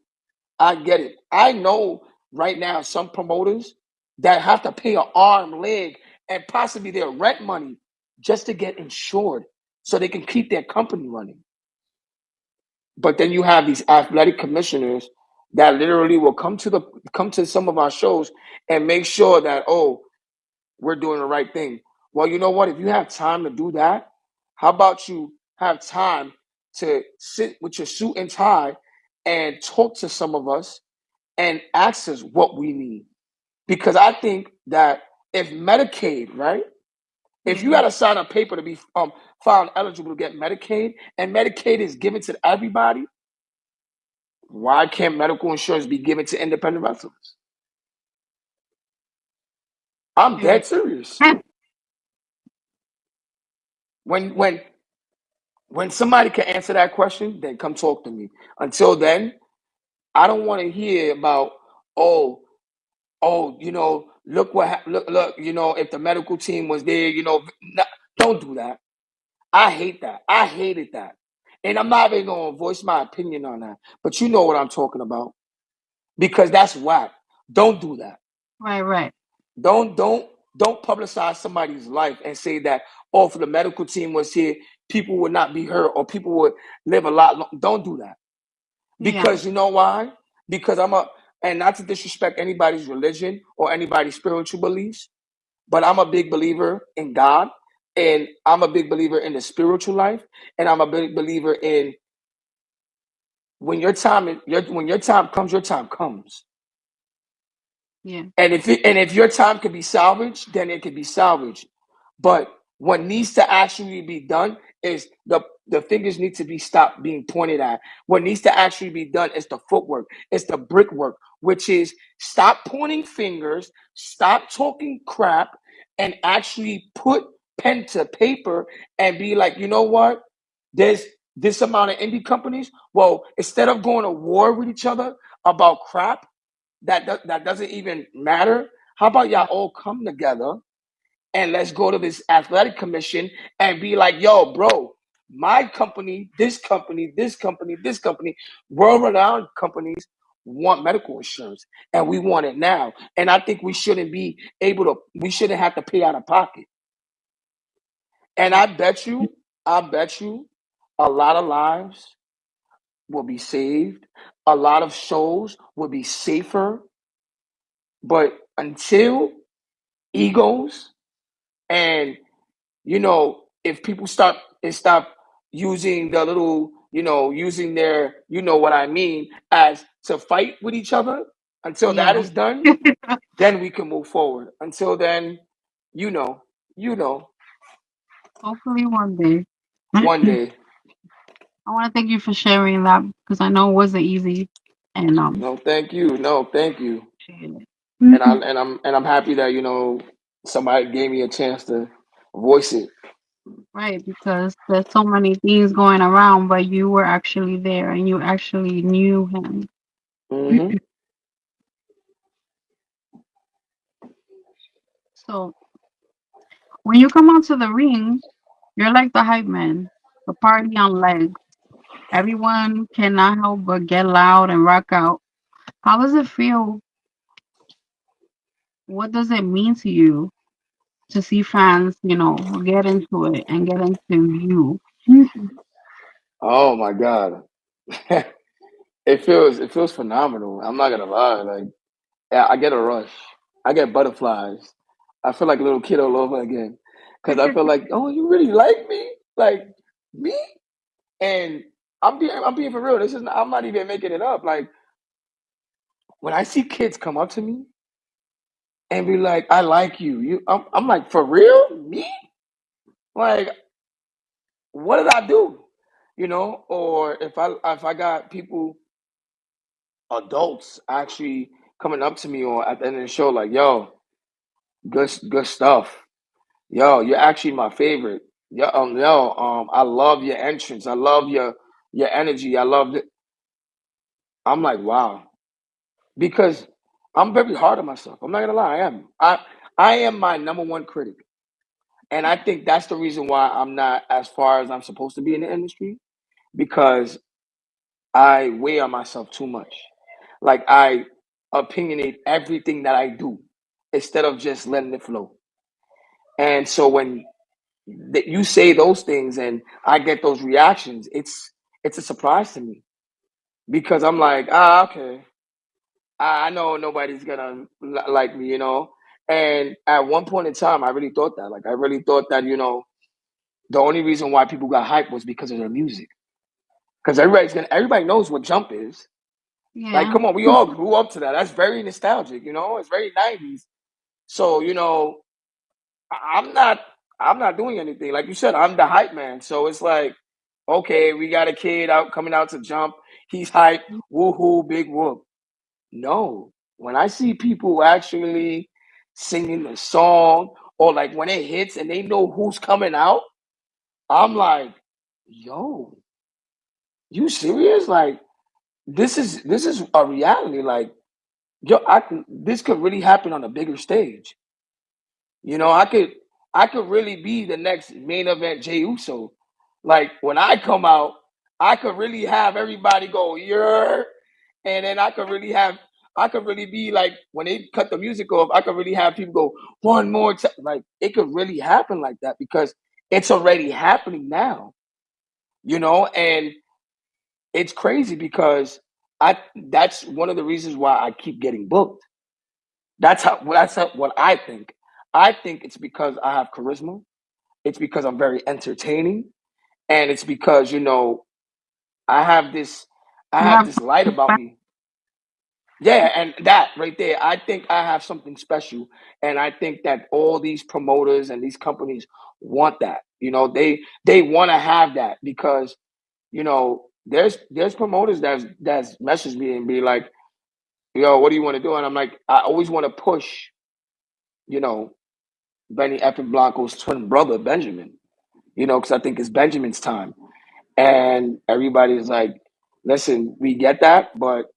I get it. I know right now some promoters that have to pay an arm, leg, and possibly their rent money just to get insured so they can keep their company running. But then you have these athletic commissioners that literally will come to some of our shows and make sure that, oh, we're doing the right thing. Well, you know what? If you have time to do that, how about you have time to sit with your suit and tie and talk to some of us and ask us what we need? Because I think that if Medicaid, right? If you Yeah. had to sign a paper to be found eligible to get Medicaid, and Medicaid is given to everybody, why can't medical insurance be given to independent wrestlers? I'm Yeah. dead serious. When somebody can answer that question, then come talk to me. Until then, I don't want to hear about, oh, look look, if the medical team was there, don't do that. I hate that. I hated that. And I'm not even going to voice my opinion on that. But you know what I'm talking about. Because that's whack. Don't do that. Right. Don't publicize somebody's life and say that, oh, if the medical team was here, people would not be hurt or people would live a lot long. Don't do that. Yeah. Because you know why? Because and not to disrespect anybody's religion or anybody's spiritual beliefs, but I'm a big believer in God, and I'm a big believer in the spiritual life, and I'm a big believer in when your time comes, your time comes. Yeah. And if your time can be salvaged, then it can be salvaged. But what needs to actually be done is the fingers need to be stopped being pointed at. What needs to actually be done is the footwork, it's the brickwork, which is stop pointing fingers, stop talking crap, and actually put pen to paper and be like, you know what? There's this amount of indie companies. Well, instead of going to war with each other about crap, that doesn't even matter. How about y'all all come together and let's go to this athletic commission and be like, yo, bro, my company, this company, this company, this company, world-renowned companies want medical insurance and we want it now. And I think we shouldn't have to pay out of pocket. And I bet you, a lot of lives will be saved. A lot of shows will be safer. But until egos and if people stop using the little, using their, what I mean, as to fight with each other, until that Yeah. is done, then we can move forward. Until then, you know, Hopefully one day. one day. I want to thank you for sharing that because I know it wasn't easy, and No, thank you. No, thank you. appreciate it. And I'm happy that somebody gave me a chance to voice it. Right, because there's so many things going around, but you were actually there and you actually knew him. Hmm. So when you come onto the ring, you're like the hype man, the party on legs. Everyone cannot help but get loud and rock out. How does it feel? What does it mean to you to see fans, get into it and get into you? Oh my God. It feels phenomenal. I'm not gonna lie. Like, yeah, I get a rush. I get butterflies. I feel like a little kid all over again. Cause I feel like, oh, you really like me? Like, Me? And I'm being for real. I'm not even making it up. Like when I see kids come up to me and be like, "I like you," I'm like, for real? Me? Like, what did I do? Or if I got people, adults actually coming up to me or at the end of the show, like, "Yo, good stuff. Yo, you're actually my favorite. I love your entrance. I love your energy. I love it." I'm like, wow, because I'm very hard on myself. I'm not gonna lie, I am. I am my number one critic, and I think that's the reason why I'm not as far as I'm supposed to be in the industry because I weigh on myself too much. Like I opinionate everything that I do instead of just letting it flow. And so when that you say those things and I get those reactions, it's a surprise to me because I'm like, okay, I know nobody's gonna like me. And at one point in time, I really thought that. Like, I really thought that the only reason why people got hyped was because of their music. Because everybody knows what jump is. Like, Yeah. come on, we all grew up to that. That's very nostalgic. It's very 90s. So I'm not I'm not doing anything. Like you said, I'm the hype man. So it's like, okay, we got a kid out coming out to jump. He's hype. Woohoo, big whoop. No. When I see people actually singing the song or like when it hits and they know who's coming out, I'm like, yo, you serious? Like this is a reality. Like, yo, this could really happen on a bigger stage. I could really be the next main event Jey Uso. Like when I come out, I could really have everybody go, yeah, and then I could really be like when they cut the music off, I could really have people go one more time. Like it could really happen like that because it's already happening now, and it's crazy because that's one of the reasons why I keep getting booked. That's what I think. I think it's because I have charisma. It's because I'm very entertaining, and it's because I have this I You have have this light about me. Yeah, and that right there, I think I have something special, and I think that all these promoters and these companies want that. They want to have that because there's promoters that's message me and be like, "Yo, what do you want to do?" And I'm like, I always want to push, you know, Benny Epic Blanco's twin brother Benjamin. Because I think it's Benjamin's time. And everybody's like, listen, we get that, but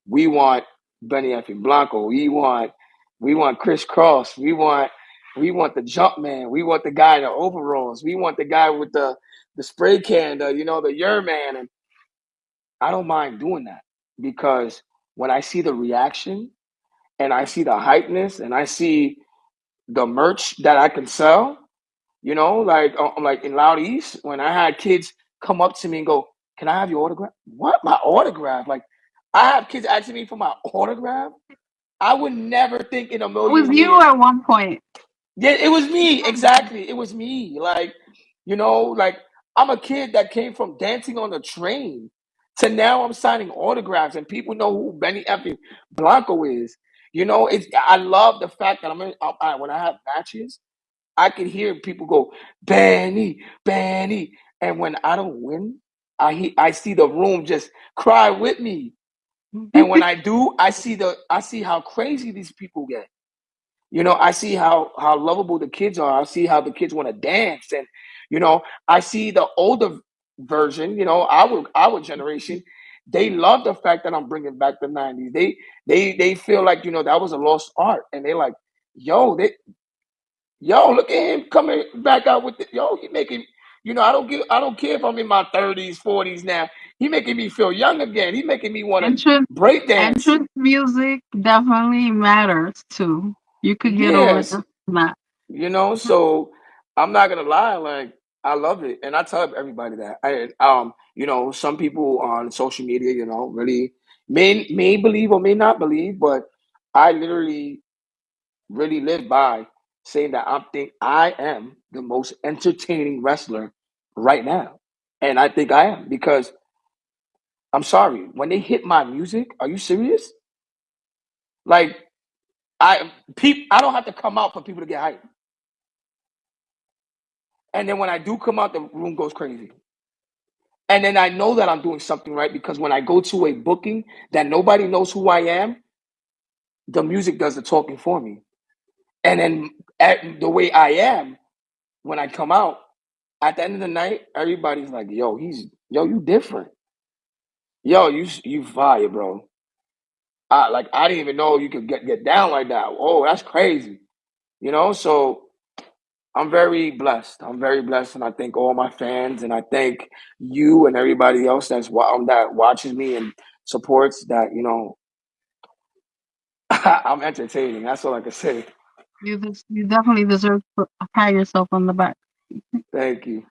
we want Benny F. Blanco. We want Chris Cross. We want the jump man. We want the guy in the overalls. We want the guy with the spray can, the your man. And I don't mind doing that because when I see the reaction and I see the hypeness and I see the merch that I can sell, like in Loud East, when I had kids come up to me and go, "Can I have your autograph?" What? My autograph? Like, I have kids asking me for my autograph. I would never think in a It was million you years. at one point. Yeah, it was me. Exactly. It was me. Like I'm a kid that came from dancing on a train to now I'm signing autographs and people know who Benny F. Blanco is. I love the fact that when I have matches, I can hear people go, Benny, Benny. And when I don't win, I see the room just cry with me. And when I do, I see how crazy these people get. I see how lovable the kids are. I see how the kids want to dance. And, I see the older version, our generation, they love the fact that I'm bringing back the 90s. They feel like, that was a lost art. And they're like, yo, look at him coming back out with he making, I don't care if I'm in my 30s, 40s now. He making me feel young again. He making me want to entrance break dance. entrance music definitely matters too. You could get over Yes. this not. So I'm not gonna lie, like I love it. And I tell everybody that. Some people on social media, really may believe or may not believe, but I literally really live by saying that I think I am the most entertaining wrestler right now. And I think I am because I'm sorry, when they hit my music, are you serious? Like I don't have to come out for people to get hyped. And then when I do come out, the room goes crazy. And then I know that I'm doing something right because when I go to a booking that nobody knows who I am, the music does the talking for me. And then the way I am, when I come out, at the end of the night, everybody's like, you different. Yo, you fire, bro. I didn't even know you could get down like that. Oh, that's crazy. So I'm very blessed. I'm very blessed, and I thank all my fans, and I thank you and everybody else that watches me and supports. That I'm entertaining. That's all I can say. You definitely deserve to pat yourself on the back. Thank you.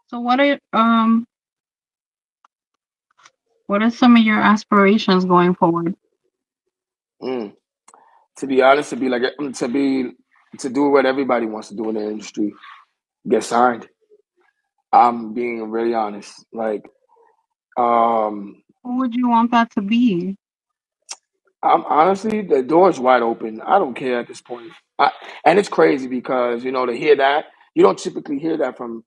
So what are some of your aspirations going forward? Mm. To be honest, to do what everybody wants to do in the industry, get signed. I'm being really honest. Um, Who would you want that to be? I'm honestly, the door's wide open. I don't care at this point. And it's crazy because to hear that you don't typically hear that from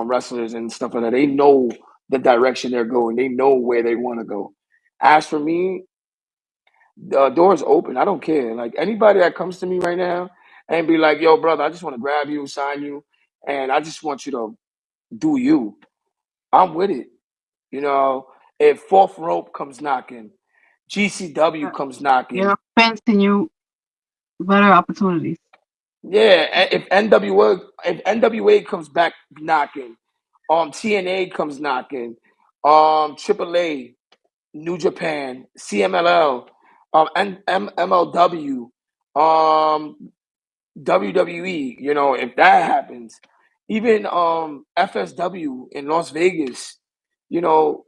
wrestlers and stuff like that. They know the direction they're going. They know where they want to go. As for me, the door's open. I don't care. Like anybody that comes to me right now and be like, "Yo, brother, I just want to grab you, sign you, and I just want you to do you." I'm with it. You know, if Fourth Rope comes knocking, GCW Uh, comes knocking. You're fencing you better opportunities. Yeah, if NWA comes back knocking, TNA comes knocking, AAA, New Japan, CMLL, MLW, WWE. If that happens, even FSW in Las Vegas, you know,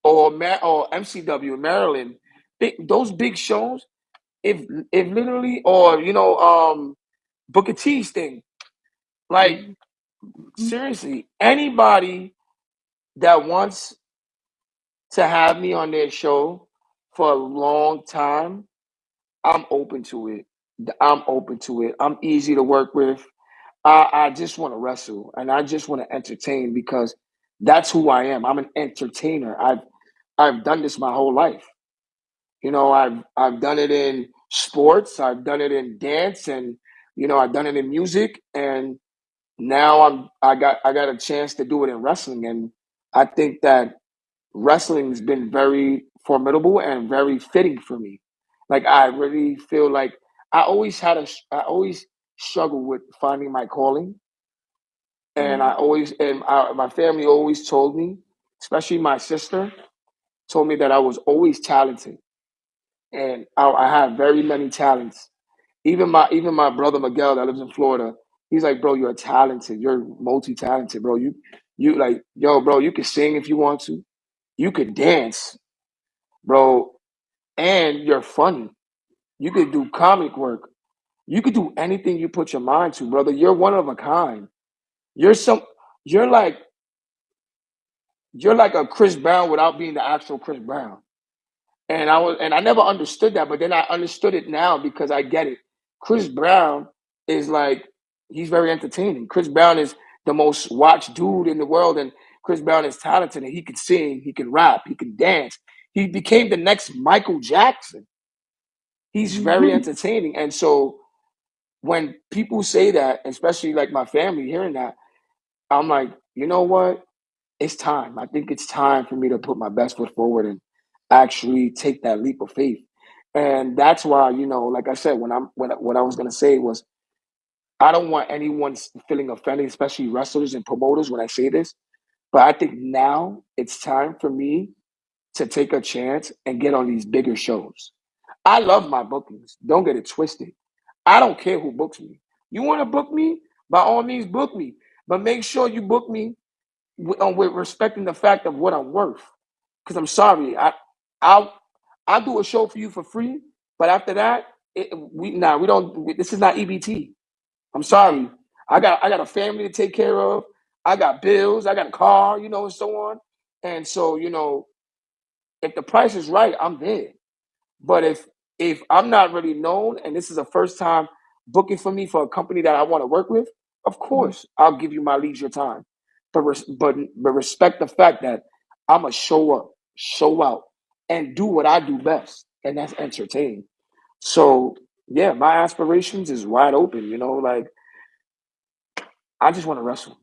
or MCW in Maryland, those big shows. If literally, or Booker T's thing. Like, Mhm. seriously, anybody that wants to have me on their show for a long time, I'm open to it. I'm open to it. I'm easy to work with. I just want to wrestle and I just want to entertain because that's who I am. I'm an entertainer. I've done this my whole life. I've done it in sports, I've done it in dance, and I've done it in music, and now I got a chance to do it in wrestling, and I think that wrestling's been very formidable and very fitting for me. Like I really feel like I always struggle with finding my calling, and Mhm. my family always told me, especially my sister, told me that I was always talented, and I have very many talents. Even my brother Miguel that lives in Florida, he's like, bro, you're talented. You're multi-talented, bro. You like, yo, bro, you can sing if you want to. You could dance, bro, and you're funny. You could do comic work. You could do anything you put your mind to, brother. You're one of a kind. You're some you're like you're like a Chris Brown without being the actual Chris Brown. And I never understood that, but then I understood it now because I get it. Chris Brown is like he's very entertaining. Chris Brown is the most watched dude in the world, and Chris Brown is talented and he can sing, he can rap, he can dance. He became the next Michael Jackson. He's very Mhm. entertaining. And so when people say that, especially like my family hearing that, I'm like, you know what? It's time. I think it's time for me to put my best foot forward and actually take that leap of faith. And that's why, like I said, what I was gonna say was I don't want anyone feeling offended, especially wrestlers and promoters when I say this. But I think now it's time for me to take a chance and get on these bigger shows. I love my bookings. Don't get it twisted. I don't care who books me. You want to book me? By all means, book me. But make sure you book me with respecting the fact of what I'm worth. Because I'm sorry, I'll I'll do a show for you for free, But after that, we don't. This is not EBT. I'm Right. sorry. I got a family to take care of. I got bills. I got a car, and so on. And so, if the price is right, I'm there. But if I'm not really known and this is a first time booking for me for a company that I want to work with, of Mhm. course I'll give you my leisure time. But respect the fact that I'ma show up, show out, and do what I do best, and that's entertain. So yeah, my aspirations is wide open, like I just want to wrestle.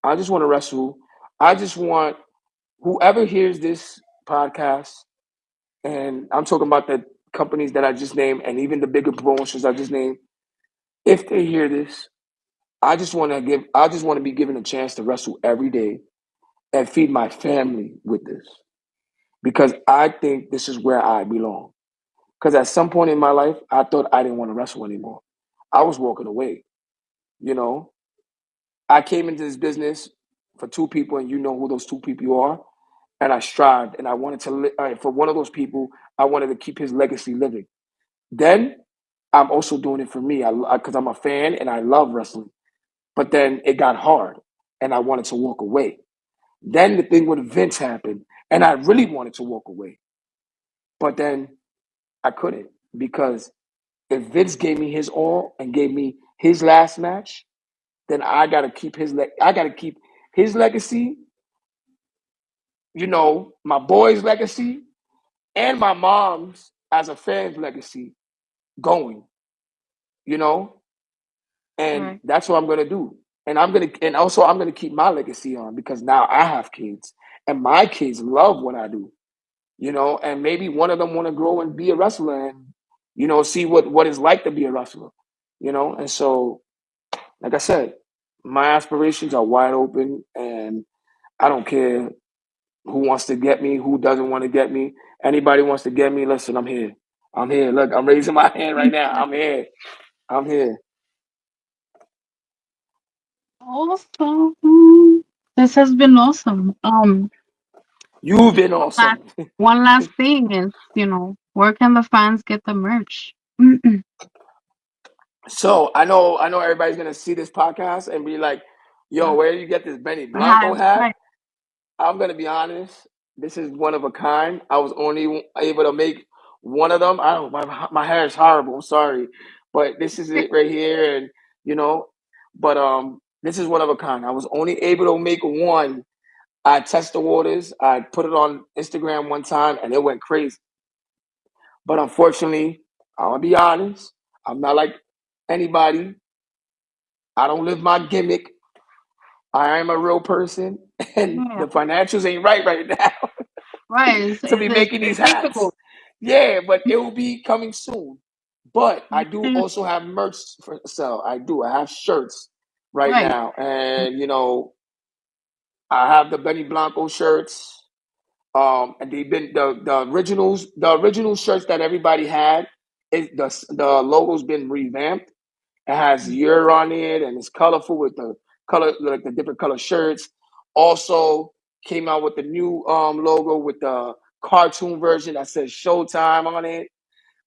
I just want to wrestle. I just want whoever hears this podcast, and I'm talking about the companies that I just named and even the bigger promotions I just named, if they hear this, I just want to be given a chance to wrestle every day and feed my family with this. Because I think this is where I belong. Because at some point in my life, I thought I didn't want to wrestle anymore. I was walking away, you know. I came into this business for two people, and you know who those two people are. And I strived, and I wanted to for one of those people. I wanted to keep his legacy living. Then I'm also doing it for me, because I'm a fan and I love wrestling. But then it got hard, and I wanted to walk away. Then the thing with Vince happened, and I really wanted to walk away, but then I couldn't because if Vince gave me his all and gave me his last match, then I got to keep I got to keep his legacy, my boy's legacy, and my mom's as a fan's legacy going, you know, and Right. that's what I'm gonna do. And also I'm gonna keep my legacy on because now I have kids, and my kids love what I do, and maybe one of them want to grow and be a wrestler and see what it's like to be a wrestler, and so like I said, my aspirations are wide open, and I don't care who wants to get me, who doesn't want to get me. Anybody wants to get me, listen, I'm here. I'm here. Look, I'm raising my hand right now. I'm here. I'm here. Awesome. This has been awesome. You've been One last, awesome. one last thing is, where can the fans get the merch? So I know everybody's gonna see this podcast and be like, yo, Yeah. where do you get this Benny Hi, Blanco hat? right. I'm gonna be honest. This is one of a kind. I was only able to make one of them. I don't. My hair is horrible. I'm sorry, but this is it right here, and you know. But this is one of a kind. I was only able to make one. I test the waters. I put it on Instagram one time, and it went crazy. But unfortunately, I'll be honest. I'm not like anybody. I don't live my gimmick. I am a real person, and Yeah. the financials ain't right now. Right. It's, to be it's, making it's these hats. difficult. Yeah, but it will be coming soon. But I do Mhm. also have merch for sale. I do. I have shirts right Right. now, and I have the Benny Blanco shirts. And they've been the original shirts that everybody had. The logo's been revamped. It has year on it, and it's colorful with the color, like the different color shirts. Also came out with the new logo with the cartoon version that says Showtime on it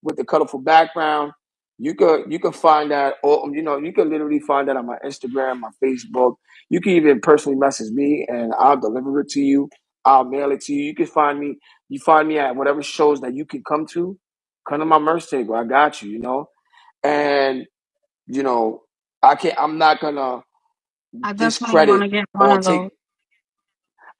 with the colorful background. You could find that, or you can literally find that on my Instagram, my Facebook. You can even personally message me, and I'll deliver it to you. I'll mail it to you. You can find me. You find me at whatever shows that you can come to. Come to my merch table. I got you. And you know, I'm not gonna I definitely want discredit to get one or of take. those.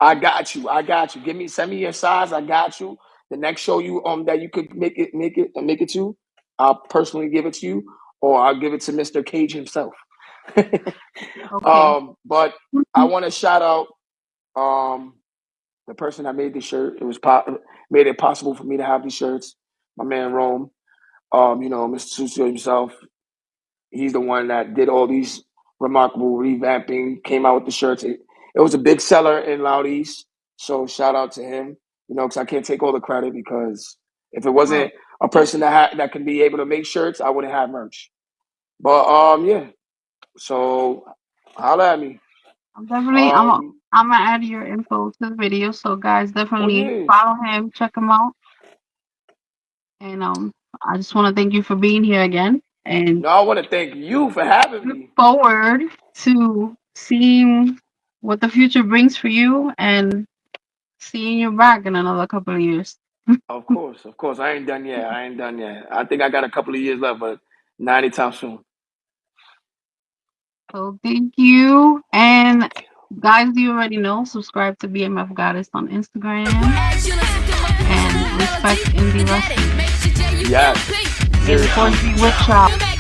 I got you. I got you. Send me your size. I got you. The next show you that you could make it to, I'll personally give it to you, or I'll give it to Mr. Cage himself. Okay. But I want to shout out um the person that made the shirt. Made it possible for me to have these shirts. My man Rome. Mr. Sucio himself. He's the one that did all these remarkable revamping, came out with the shirts. It was a big seller in Loud East. So shout out to him, because I can't take all the credit because if it Right. wasn't a person that can be able to make shirts, I wouldn't have merch. But yeah. So holla at me. I'm definitely I'm i Um I'm gonna add your info to the video, so guys oh definitely yeah. follow him, check him out, and I just want to thank you for being here again, and No, I want to thank you for having look me. forward to seeing what the future brings for you and seeing you back in another couple of years. Of course, of course. I ain't done yet. I ain't done yet. I think I got a couple of years left, but not anytime soon. So thank you. And guys, you already know, subscribe to BMF Goddess on Instagram and respect indie wrestling. Yes. It's 4G Woodshop.